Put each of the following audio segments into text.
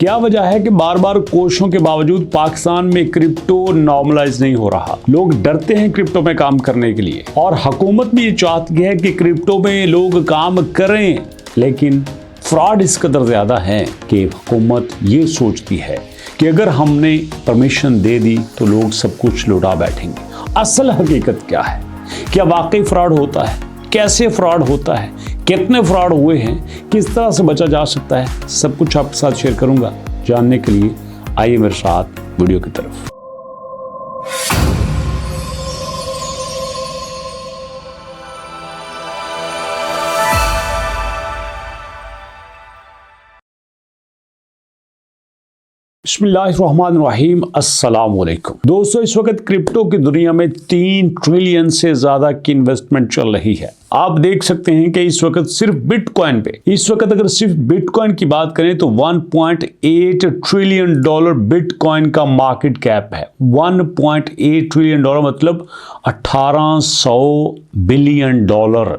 क्या वजह है कि बार बार कोशिशों के बावजूद पाकिस्तान में क्रिप्टो नॉर्मलाइज नहीं हो रहा। लोग डरते हैं क्रिप्टो में काम करने के लिए और हुकूमत भी ये चाहती है कि क्रिप्टो में लोग काम करें, लेकिन फ्रॉड इस कदर ज्यादा है कि हुकूमत ये सोचती है कि अगर हमने परमिशन दे दी तो लोग सब कुछ लुटा बैठेंगे। असल हकीकत क्या है? क्या वाकई फ्रॉड होता है? कैसे फ्रॉड होता है? कितने फ्रॉड हुए हैं? किस तरह से बचा जा सकता है? सब कुछ आपके साथ शेयर करूंगा। जानने के लिए आइए मेरे साथ वीडियो की तरफ। बिस्मिल्लाहिर्रहमानिर्रहीम, अस्सलाम वालेकुम। दोस्तों, इस वक्त क्रिप्टो की दुनिया में 3 ट्रिलियन से ज्यादा की इन्वेस्टमेंट चल रही है। आप देख सकते हैं कि इस वक्त सिर्फ बिटकॉइन पे, इस वक्त अगर सिर्फ बिटकॉइन की बात करें तो 1.8 ट्रिलियन डॉलर बिटकॉइन का मार्केट कैप है। 1.8 ट्रिलियन डॉलर मतलब 1800 बिलियन डॉलर।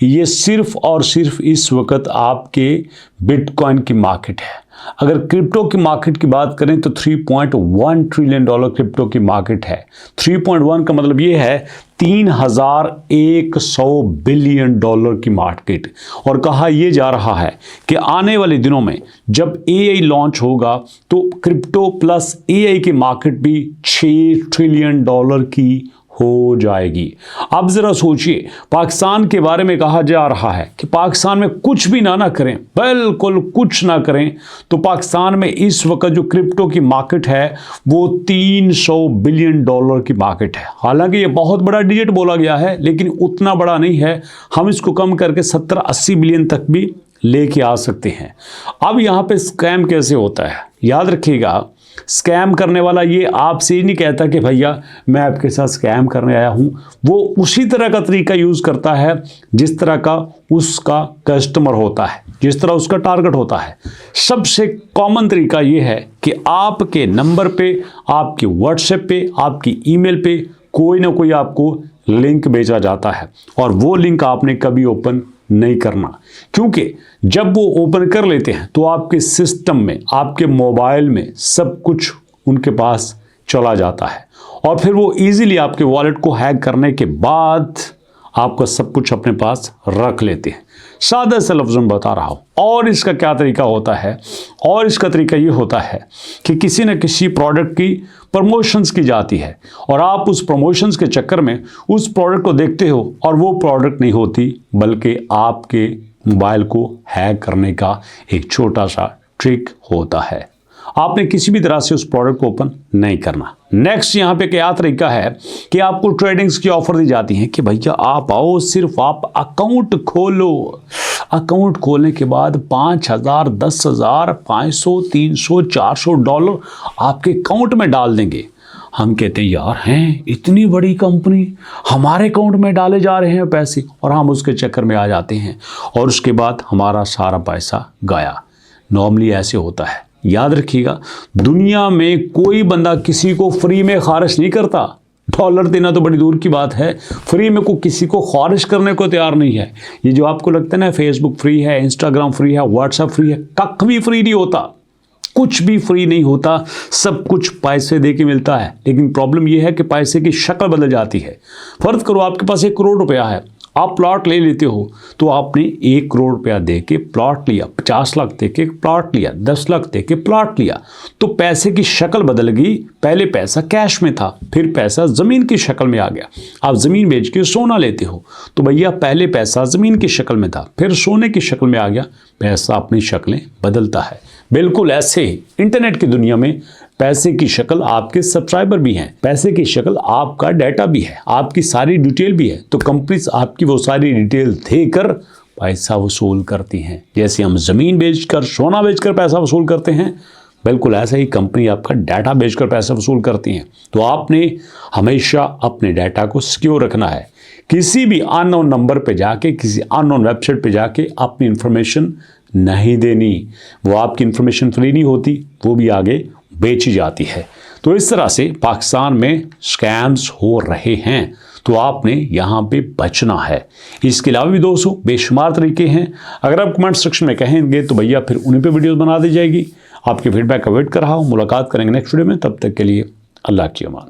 ये सिर्फ और सिर्फ इस वक्त आपके बिटकॉइन की मार्केट है। अगर क्रिप्टो की मार्केट की बात करें तो 3.1 ट्रिलियन डॉलर क्रिप्टो की मार्केट है। 3.1 का मतलब ये है 3100 बिलियन डॉलर की मार्केट। और कहा यह जा रहा है कि आने वाले दिनों में जब एआई लॉन्च होगा तो क्रिप्टो प्लस एआई की मार्केट भी 6 ट्रिलियन डॉलर की हो जाएगी। अब जरा सोचिए, पाकिस्तान के बारे में कहा जा रहा है कि पाकिस्तान में कुछ भी ना करें, बिल्कुल कुछ ना करें, तो पाकिस्तान में इस वक्त जो क्रिप्टो की मार्केट है वो 300 बिलियन डॉलर की मार्केट है। हालांकि ये बहुत बड़ा डिजिट बोला गया है, लेकिन उतना बड़ा नहीं है। हम इसको कम करके 70-80 बिलियन तक भी लेके आ सकते हैं। अब यहाँ पे स्कैम कैसे होता है, याद रखिएगा। स्कैम करने वाला ये आपसे ही नहीं कहता कि भैया मैं आपके साथ स्कैम करने आया हूं। वो उसी तरह का तरीका यूज करता है जिस तरह का उसका कस्टमर होता है, जिस तरह उसका टारगेट होता है। सबसे कॉमन तरीका ये है कि आपके नंबर पे, आपके व्हाट्सएप पे, आपकी ईमेल पे कोई ना कोई आपको लिंक भेजा जाता है और वो लिंक आपने कभी ओपन नहीं करना, क्योंकि जब वो ओपन कर लेते हैं तो आपके सिस्टम में, आपके मोबाइल में सब कुछ उनके पास चला जाता है और फिर वो इजीली आपके वॉलेट को हैक करने के बाद आपका सब कुछ अपने पास रख लेते हैं। सादा सा लफ्ज़ में बता रहा हूँ। और इसका क्या तरीका होता है? और इसका तरीका ये होता है कि किसी न किसी प्रोडक्ट की प्रमोशंस की जाती है और आप उस प्रमोशंस के चक्कर में उस प्रोडक्ट को देखते हो और वो प्रोडक्ट नहीं होती, बल्कि आपके मोबाइल को हैक करने का एक छोटा सा ट्रिक होता है। आपने किसी भी तरह से उस प्रोडक्ट को ओपन नहीं करना। नेक्स्ट यहाँ पे क्या तरीका है कि आपको ट्रेडिंग्स की ऑफर दी जाती है कि भैया आप आओ, सिर्फ आप अकाउंट खोलो। अकाउंट खोलने के बाद 5000, 10,000, 500, 300, 400 डॉलर आपके अकाउंट में डाल देंगे। हम कहते हैं यार, हैं इतनी बड़ी कंपनी, हमारे अकाउंट में डाले जा रहे हैं पैसे, और हम उसके चक्कर में आ जाते हैं और उसके बाद हमारा सारा पैसा गया। नॉर्मली ऐसे होता है। याद रखिएगा, दुनिया में कोई बंदा किसी को फ्री में खारिज नहीं करता। डॉलर देना तो बड़ी दूर की बात है, फ्री में को किसी को खारिज करने को तैयार नहीं है। ये जो आपको लगता है ना फेसबुक फ्री है, इंस्टाग्राम फ्री है, व्हाट्सएप फ्री है, कख भी फ्री नहीं होता। कुछ भी फ्री नहीं होता, सब कुछ पैसे दे के मिलता है। लेकिन प्रॉब्लम यह है कि पैसे की शक्ल बदल जाती है। फर्ज करो आपके पास 1 करोड़ रुपया है, आप प्लॉट ले लेते हो तो आपने 1 करोड़ रुपया दे के प्लॉट लिया, 50 लाख दे के प्लॉट लिया, 10 लाख दे के प्लॉट लिया, तो पैसे की शक्ल बदल गई। पहले पैसा कैश में था, फिर पैसा ज़मीन की शक्ल में आ गया। आप ज़मीन बेच के सोना लेते हो तो भैया पहले पैसा ज़मीन की शक्ल में था, फिर सोने की शक्ल में आ गया। पैसा अपनी शक्लें बदलता है। बिल्कुल ऐसे ही इंटरनेट की दुनिया में पैसे की शक्ल आपके सब्सक्राइबर भी हैं, पैसे की शक्ल आपका डाटा भी है, आपकी सारी डिटेल भी है। तो कंपनीज आपकी वो सारी डिटेल देकर पैसा वसूल करती हैं। जैसे हम ज़मीन बेचकर, सोना बेचकर पैसा वसूल करते हैं, बिल्कुल ऐसा ही कंपनी आपका डाटा बेचकर पैसा वसूल करती हैं। तो आपने हमेशा अपने डाटा को सिक्योर रखना है। किसी भी अननोन नंबर पे जाके, किसी अननोन वेबसाइट पे जाके अपनी इंफॉर्मेशन नहीं देनी। वो आपकी इंफॉर्मेशन फ्री नहीं होती, वो भी आगे बेची जाती है। तो इस तरह से पाकिस्तान में स्कैम्स हो रहे हैं, तो आपने यहाँ पे बचना है। इसके अलावा भी दोस्तों बेशुमार तरीके हैं। अगर आप कमेंट सेक्शन में कहेंगे तो भैया फिर उन्हीं पे वीडियोस बना दी जाएगी। आपके फीडबैक का वेट कर रहा हूँ। मुलाकात करेंगे नेक्स्ट वीडियो में, तब तक के लिए अल्लाह की अमान।